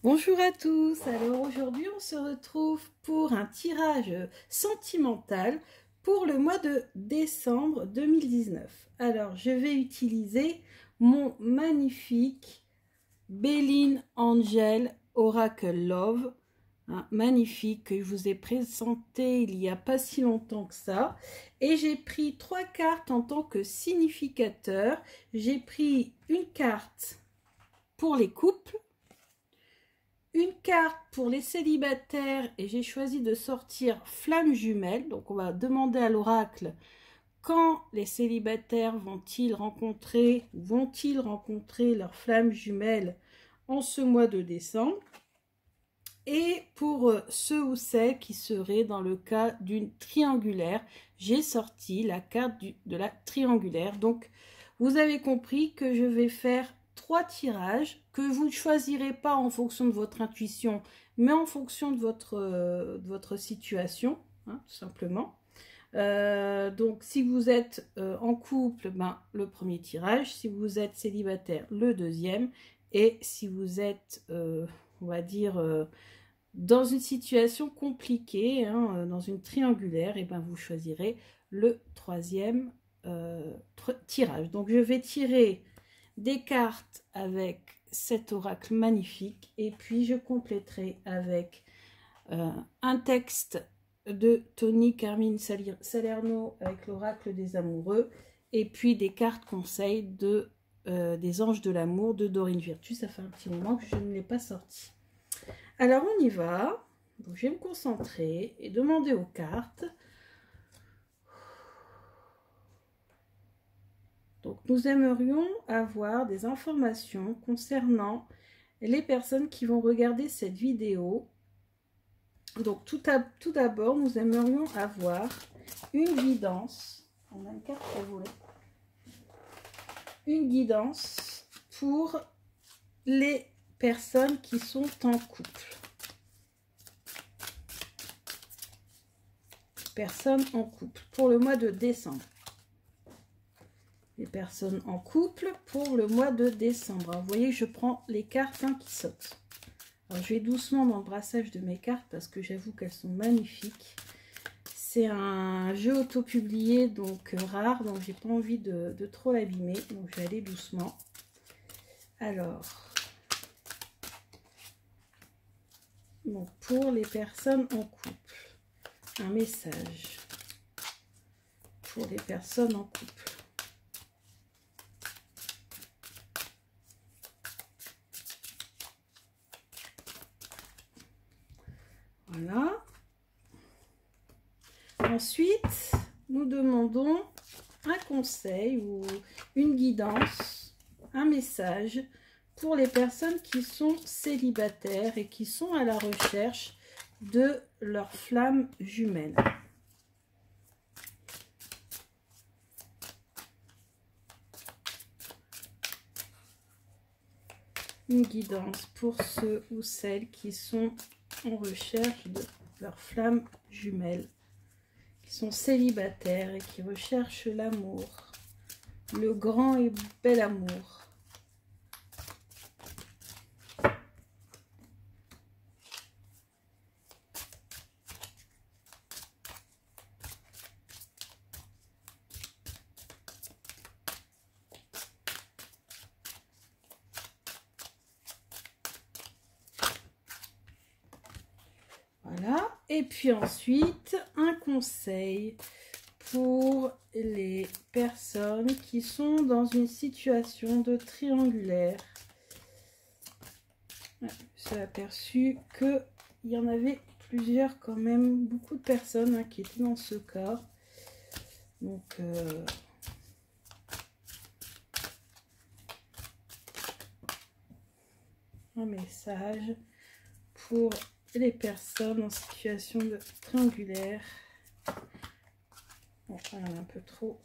Bonjour à tous, alors aujourd'hui on se retrouve pour un tirage sentimental pour le mois de décembre 2019. Alors je vais utiliser mon magnifique Béline Angel Oracle Love, magnifique, que je vous ai présenté il n'y a pas si longtemps que ça. Et j'ai pris 3 cartes en tant que significateur. J'ai pris une carte pour les couples, une carte pour les célibataires et j'ai choisi de sortir flamme jumelle. Donc on va demander à l'oracle quand les célibataires vont-ils rencontrer leur flamme jumelle en ce mois de décembre. Et pour ceux ou celles qui seraient dans le cas d'une triangulaire, j'ai sorti la carte de la triangulaire. Donc vous avez compris que je vais faire 3 tirages que vous ne choisirez pas en fonction de votre intuition, mais en fonction de votre situation, hein, tout simplement. Donc si vous êtes en couple, le premier tirage. Si vous êtes célibataire, le deuxième. Et si vous êtes, on va dire, dans une situation compliquée, hein, dans une triangulaire, et vous choisirez le troisième tirage. Donc je vais tirer des cartes avec cet oracle magnifique et puis je compléterai avec un texte de Tony Carmine Salerno avec l'oracle des amoureux et puis des cartes conseils des anges de l'amour de Dorine Virtue. Ça fait un petit moment que je ne l'ai pas sorti. Alors on y va. Donc je vais me concentrer et demander aux cartes. Donc nous aimerions avoir des informations concernant les personnes qui vont regarder cette vidéo. Donc tout d'abord, nous aimerions avoir une guidance. On a une carte à voler. Une guidance pour les personnes qui sont en couple. Personnes en couple pour le mois de décembre. Les personnes en couple pour le mois de décembre. Alors, vous voyez, je prends les cartes qui sautent. Alors, je vais doucement dans le brassage de mes cartes parce que j'avoue qu'elles sont magnifiques. C'est un jeu auto-publié, donc rare, donc j'ai pas envie de trop l'abîmer. Donc, je vais aller doucement. Alors, donc pour les personnes en couple, un message pour les personnes en couple. Voilà. Ensuite, nous demandons un conseil ou une guidance, un message pour les personnes qui sont célibataires et qui sont à la recherche de leur flamme jumelle. Une guidance pour ceux ou celles qui sont en recherche de leur flamme jumelle, qui sont célibataires et qui recherchent l'amour, le grand et bel amour. Voilà, et puis ensuite, un conseil pour les personnes qui sont dans une situation de triangulaire. Je me suis aperçue qu'il y en avait plusieurs quand même, beaucoup de personnes qui étaient dans ce cas. Donc, un message pour les personnes en situation de triangulaire. Bon, on a un peu trop.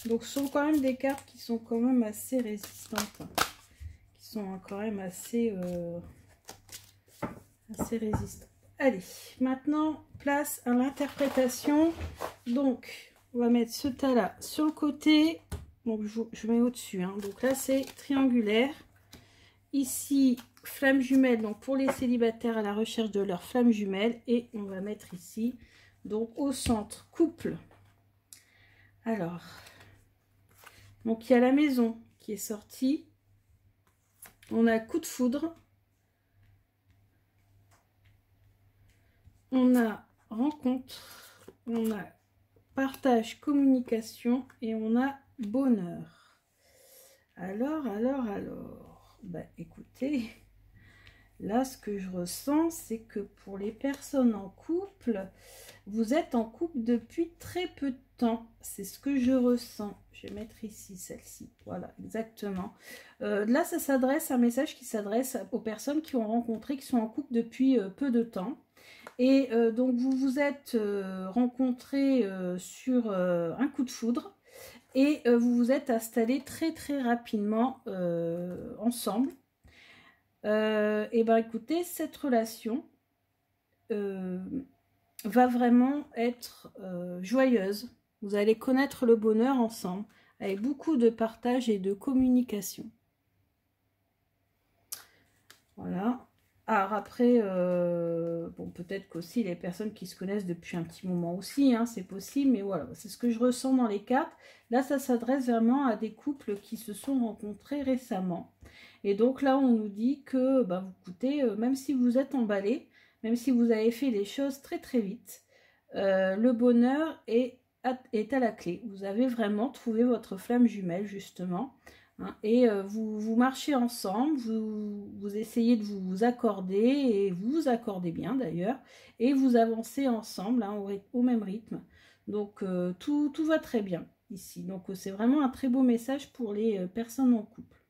Donc ce sont quand même des cartes qui sont quand même assez résistantes, qui sont quand même assez résistantes. Allez, maintenant place à l'interprétation. Donc on va mettre ce tas là sur le côté. Donc je mets au-dessus, hein. Donc là c'est triangulaire. Ici, flamme jumelle, donc pour les célibataires à la recherche de leur flamme jumelle. Et on va mettre ici, donc au centre, couple. Alors, donc il y a la maison qui est sortie. On a coup de foudre. On a rencontre. On a partage, communication. Et on a bonheur. Alors. Ben, écoutez, là, ce que je ressens, c'est que pour les personnes en couple, vous êtes en couple depuis très peu de temps. C'est ce que je ressens. Je vais mettre ici celle-ci. Voilà, exactement. Là, ça s'adresse, un message qui s'adresse aux personnes qui ont rencontré, qui sont en couple depuis peu de temps. Et donc, vous vous êtes rencontrés sur un coup de foudre. Et vous vous êtes installés très très rapidement ensemble. Et ben écoutez, cette relation va vraiment être joyeuse. Vous allez connaître le bonheur ensemble, avec beaucoup de partage et de communication. Voilà. Alors après, bon, peut-être qu'aussi les personnes qui se connaissent depuis un petit moment aussi, hein, c'est possible, mais voilà, c'est ce que je ressens dans les cartes. Là, ça s'adresse vraiment à des couples qui se sont rencontrés récemment. Et donc là, on nous dit que, bah, écoutez, même si vous êtes emballé, même si vous avez fait les choses très très vite, le bonheur est à la clé. Vous avez vraiment trouvé votre flamme jumelle, justement. Hein, et vous marchez ensemble, vous essayez de vous accorder, et vous vous accordez bien d'ailleurs, et vous avancez ensemble, hein, au même rythme. Donc tout va très bien ici. Donc c'est vraiment un très beau message pour les personnes en couple.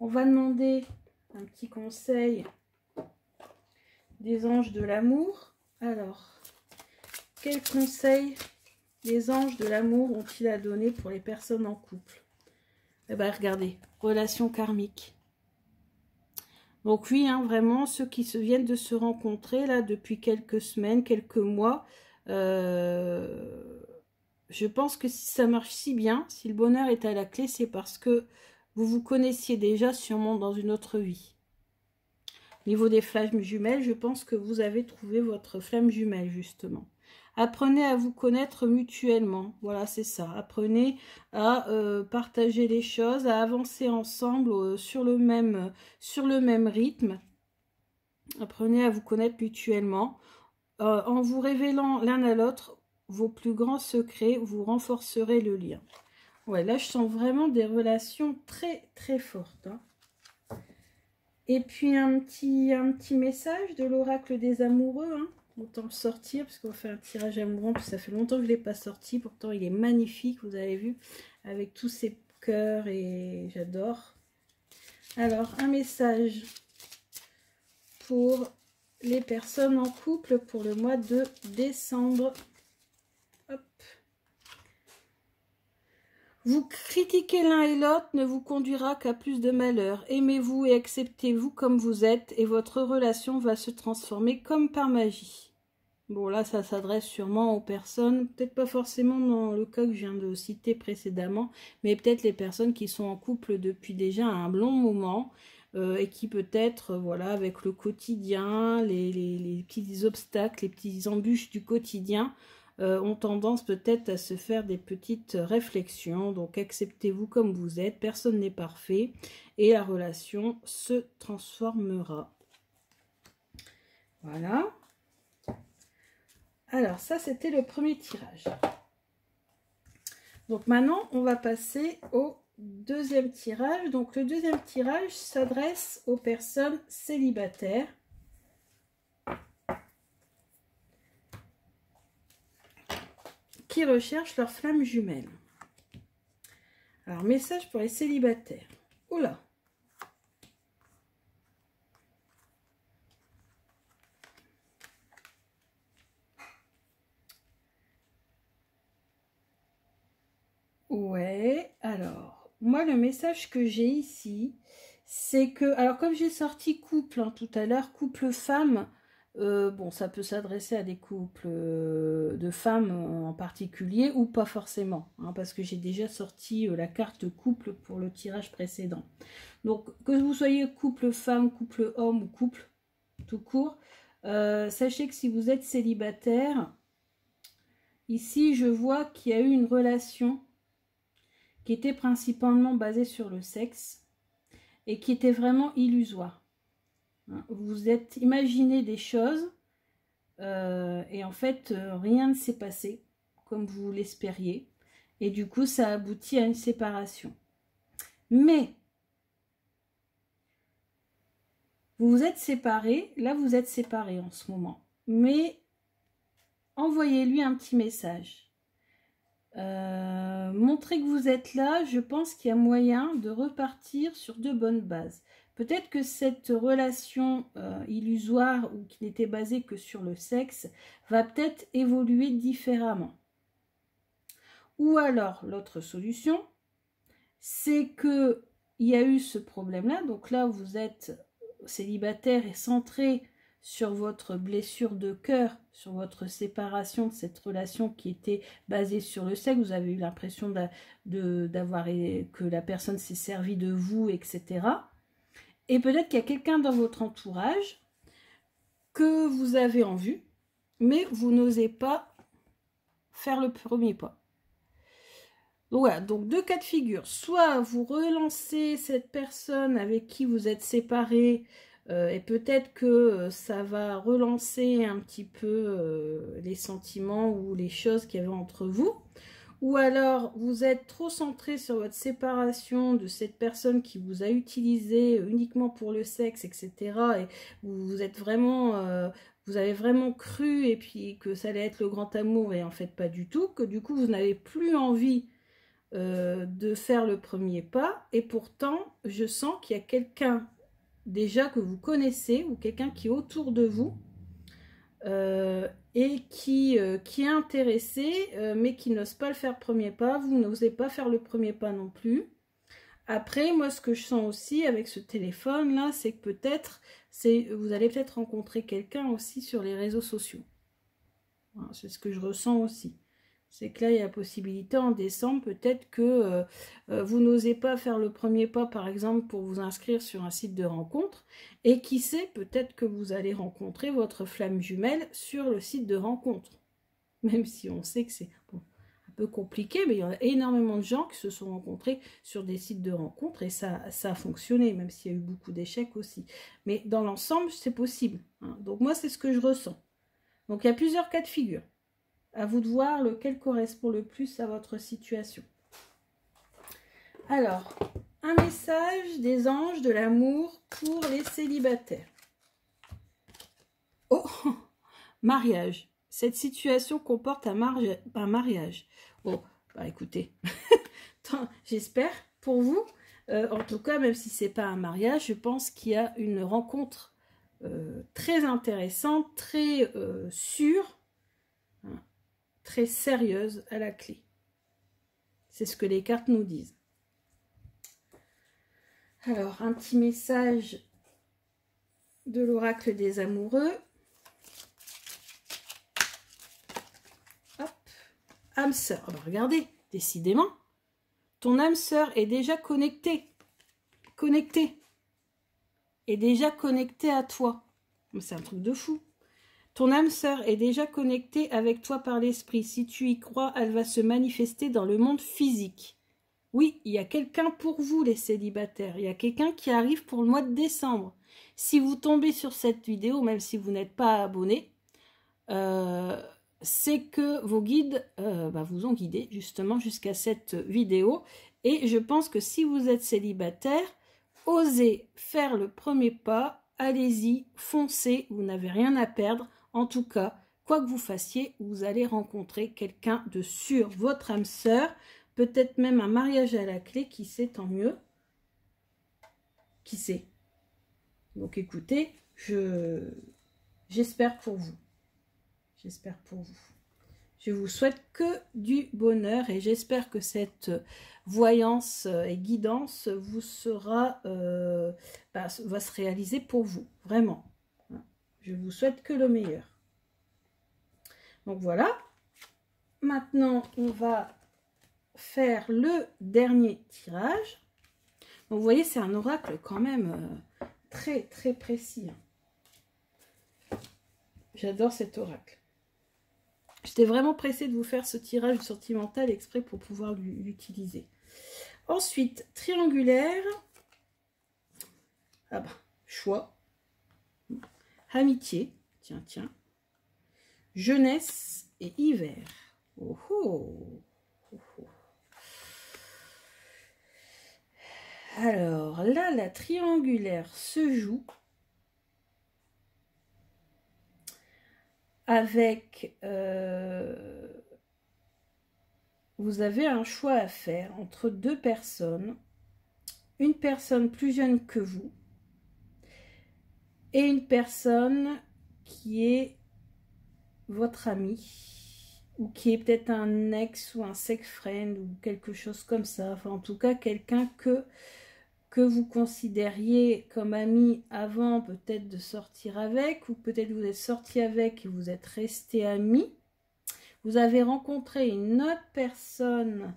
On va demander un petit conseil des anges de l'amour. Alors, quel conseil les anges de l'amour ont-ils à donner pour les personnes en couple? Eh bien, regardez, relation karmique. Donc oui, hein, vraiment, ceux qui viennent de se rencontrer, là, depuis quelques semaines, quelques mois, je pense que si ça marche si bien, si le bonheur est à la clé, c'est parce que vous vous connaissiez déjà sûrement dans une autre vie. Au niveau des flammes jumelles, je pense que vous avez trouvé votre flamme jumelle, justement. Apprenez à vous connaître mutuellement. Voilà, c'est ça. Apprenez à partager les choses, à avancer ensemble sur le même rythme. Apprenez à vous connaître mutuellement. En vous révélant l'un à l'autre vos plus grands secrets, vous renforcerez le lien. Ouais, là, je sens vraiment des relations très, très fortes. Hein. Et puis, un petit message de l'oracle des amoureux. Hein. Autant le sortir, parce qu'on fait un tirage amoureux. Puis ça fait longtemps que je ne l'ai pas sorti. Pourtant, il est magnifique, vous avez vu. Avec tous ces cœurs et j'adore. Alors, un message pour les personnes en couple pour le mois de décembre. Hop. Vous critiquer l'un et l'autre ne vous conduira qu'à plus de malheur. Aimez-vous et acceptez-vous comme vous êtes et votre relation va se transformer comme par magie. Bon, là, ça s'adresse sûrement aux personnes, peut-être pas forcément dans le cas que je viens de citer précédemment, mais peut-être les personnes qui sont en couple depuis déjà un long moment et qui peut-être, voilà, avec le quotidien, les petits obstacles, les petites embûches du quotidien, ont tendance peut-être à se faire des petites réflexions. Donc acceptez-vous comme vous êtes, personne n'est parfait et la relation se transformera. Voilà. Alors ça c'était le premier tirage. Donc maintenant on va passer au deuxième tirage. Donc le deuxième tirage s'adresse aux personnes célibataires. Qui recherchent leur flamme jumelle. Alors, message pour les célibataires. Oula. Ouais, alors, moi, le message que j'ai ici, c'est que, alors comme j'ai sorti couple hein, tout à l'heure, couple femme, Bon, ça peut s'adresser à des couples de femmes en particulier ou pas forcément, hein, parce que j'ai déjà sorti la carte couple pour le tirage précédent. Donc, que vous soyez couple femme, couple homme ou couple tout court, sachez que si vous êtes célibataire, ici je vois qu'il y a eu une relation qui était principalement basée sur le sexe et qui était vraiment illusoire. Vous êtes imaginé des choses et en fait rien ne s'est passé comme vous l'espériez et du coup ça aboutit à une séparation. Mais vous vous êtes séparés, là vous êtes séparés en ce moment, mais envoyez-lui un petit message. Montrez que vous êtes là, je pense qu'il y a moyen de repartir sur de bonnes bases. Peut-être que cette relation illusoire ou qui n'était basée que sur le sexe va peut-être évoluer différemment. Ou alors, l'autre solution, c'est qu'il y a eu ce problème-là. Donc là, vous êtes célibataire et centré sur votre blessure de cœur, sur votre séparation de cette relation qui était basée sur le sexe. Vous avez eu l'impression que la personne s'est servie de vous, etc. Et peut-être qu'il y a quelqu'un dans votre entourage que vous avez en vue, mais vous n'osez pas faire le premier pas. Donc voilà, donc deux cas de figure. Soit vous relancez cette personne avec qui vous êtes séparés, et peut-être que ça va relancer un petit peu les sentiments ou les choses qu'il y avait entre vous. Ou alors vous êtes trop centré sur votre séparation de cette personne qui vous a utilisé uniquement pour le sexe, etc. Et vous êtes vraiment, vous avez vraiment cru et puis que ça allait être le grand amour et en fait pas du tout. Que du coup vous n'avez plus envie de faire le premier pas. Et pourtant je sens qu'il y a quelqu'un déjà que vous connaissez ou quelqu'un qui est autour de vous et qui est intéressé mais qui n'ose pas le faire premier pas. Vous n'osez pas faire le premier pas non plus. Après, moi ce que je sens aussi avec ce téléphone là, c'est que peut-être vous allez peut-être rencontrer quelqu'un aussi sur les réseaux sociaux. Voilà, c'est ce que je ressens aussi. C'est que là, il y a la possibilité en décembre, peut-être que vous n'osez pas faire le premier pas, par exemple, pour vous inscrire sur un site de rencontre. Et qui sait, peut-être que vous allez rencontrer votre flamme jumelle sur le site de rencontre. Même si on sait que c'est bon, un peu compliqué, mais il y en a énormément de gens qui se sont rencontrés sur des sites de rencontre et ça a fonctionné, même s'il y a eu beaucoup d'échecs aussi. Mais dans l'ensemble, c'est possible, hein. Donc moi, c'est ce que je ressens. Donc il y a plusieurs cas de figure. À vous de voir lequel correspond le plus à votre situation. Alors, un message des anges de l'amour pour les célibataires. Oh, mariage. Cette situation comporte un mariage. Bon, bah écoutez, j'espère pour vous. En tout cas, même si ce n'est pas un mariage, je pense qu'il y a une rencontre très intéressante, très sûre, hein, très sérieuse à la clé. C'est ce que les cartes nous disent. Alors, un petit message de l'oracle des amoureux. Hop. Âme sœur. Oh ben regardez, décidément, ton âme sœur est déjà connectée. Est déjà connectée à toi. C'est un truc de fou. Ton âme sœur est déjà connectée avec toi par l'esprit. Si tu y crois, elle va se manifester dans le monde physique. Oui, il y a quelqu'un pour vous, les célibataires. Il y a quelqu'un qui arrive pour le mois de décembre. Si vous tombez sur cette vidéo, même si vous n'êtes pas abonné, c'est que vos guides vous ont guidé justement jusqu'à cette vidéo. Et je pense que si vous êtes célibataire, osez faire le premier pas. Allez-y, foncez, vous n'avez rien à perdre. En tout cas, quoi que vous fassiez, vous allez rencontrer quelqu'un de sûr, votre âme sœur, peut-être même un mariage à la clé, qui sait, tant mieux. Qui sait? Donc écoutez, j'espère pour vous. J'espère pour vous. Je vous souhaite que du bonheur et j'espère que cette voyance et guidance vous sera, va se réaliser pour vous, vraiment. Je vous souhaite que le meilleur. Donc voilà. Maintenant, on va faire le dernier tirage. Donc, vous voyez, c'est un oracle quand même très, très précis. J'adore cet oracle. J'étais vraiment pressée de vous faire ce tirage sentimental exprès pour pouvoir l'utiliser. Ensuite, triangulaire. Ah bah, choix. Amitié. Tiens, tiens. Jeunesse et hiver. Oh oh. Oh oh. Alors là, la triangulaire se joue avec... vous avez un choix à faire entre deux personnes. Une personne plus jeune que vous et une personne qui est votre ami ou qui est peut-être un ex ou un sex friend ou quelque chose comme ça. Enfin, en tout cas, quelqu'un que vous considériez comme ami avant peut-être de sortir avec, ou peut-être vous êtes sorti avec et vous êtes resté amis. Vous avez rencontré une autre personne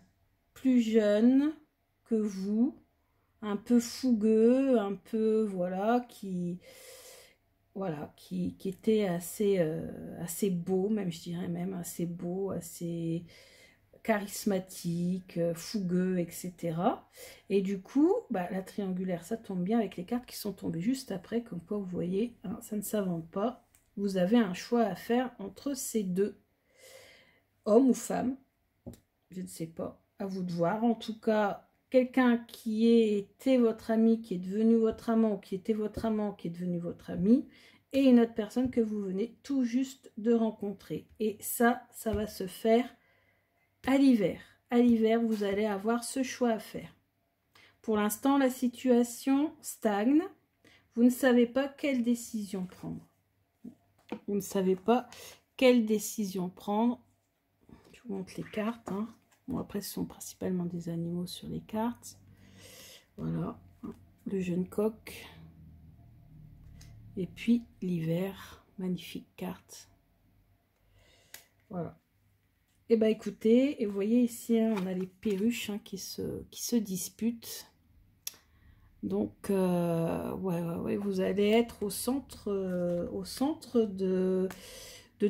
plus jeune que vous, un peu fougueux, un peu, voilà, qui était assez, assez beau, même je dirais même assez beau, assez charismatique, fougueux, etc. Et du coup, bah, la triangulaire, ça tombe bien avec les cartes qui sont tombées juste après, comme quoi vous voyez, hein, ça ne s'invente pas. Vous avez un choix à faire entre ces deux, homme ou femme, je ne sais pas, à vous de voir. En tout cas, quelqu'un qui était votre ami, qui est devenu votre amant, ou qui était votre amant, qui est devenu votre ami, et une autre personne que vous venez tout juste de rencontrer. Et ça va se faire à l'hiver. À l'hiver, vous allez avoir ce choix à faire. Pour l'instant, la situation stagne. Vous ne savez pas quelle décision prendre. Vous ne savez pas quelle décision prendre. Je vous montre les cartes. Hein. Bon, après, ce sont principalement des animaux sur les cartes. Voilà. Le jeune coq. Et puis, l'hiver. Magnifique carte. Voilà. Et bah écoutez, et vous voyez ici, hein, on a les perruches hein, qui se disputent. Donc, ouais, vous allez être au centre de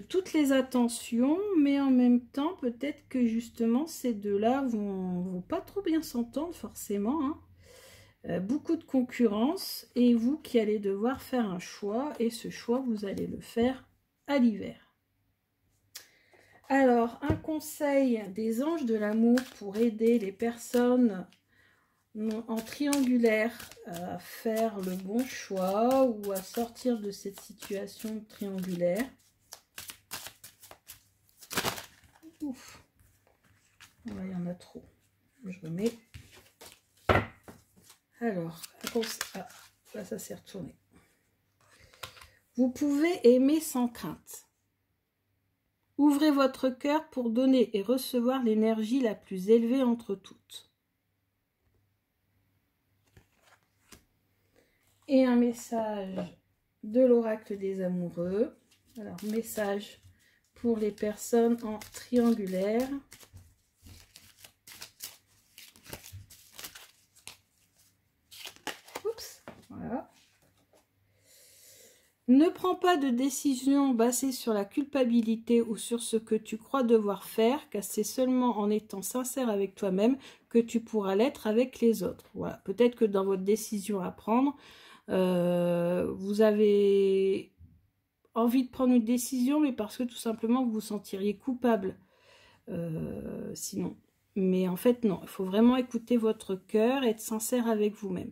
toutes les attentions, mais en même temps, peut-être que justement, ces deux-là vont pas trop bien s'entendre forcément. Hein. Beaucoup de concurrence, et vous qui allez devoir faire un choix, et ce choix, vous allez le faire à l'hiver. Alors, un conseil des anges de l'amour pour aider les personnes en triangulaire à faire le bon choix ou à sortir de cette situation triangulaire. Ouf, là, il y en a trop. Je remets. Alors, ah, là, ça s'est retourné. Vous pouvez aimer sans crainte. Ouvrez votre cœur pour donner et recevoir l'énergie la plus élevée entre toutes. Et un message de l'oracle des amoureux. Alors, message pour les personnes en triangulaire. Oups, voilà. Ne prends pas de décision basée sur la culpabilité ou sur ce que tu crois devoir faire, car c'est seulement en étant sincère avec toi-même que tu pourras l'être avec les autres. Voilà. Peut-être que dans votre décision à prendre, vous avez envie de prendre une décision, mais parce que tout simplement vous vous sentiriez coupable sinon. Mais en fait, non. Il faut vraiment écouter votre cœur et être sincère avec vous-même.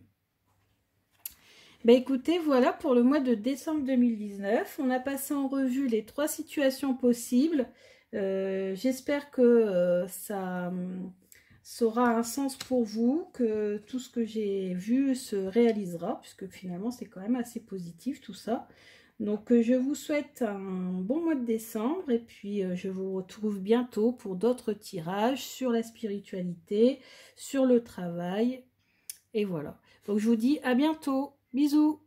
Ben écoutez, voilà pour le mois de décembre 2019. On a passé en revue les 3 situations possibles. J'espère que ça aura un sens pour vous, que tout ce que j'ai vu se réalisera, puisque finalement c'est quand même assez positif tout ça. Donc je vous souhaite un bon mois de décembre et puis je vous retrouve bientôt pour d'autres tirages sur la spiritualité, sur le travail. Et voilà. Donc je vous dis à bientôt. Bisous.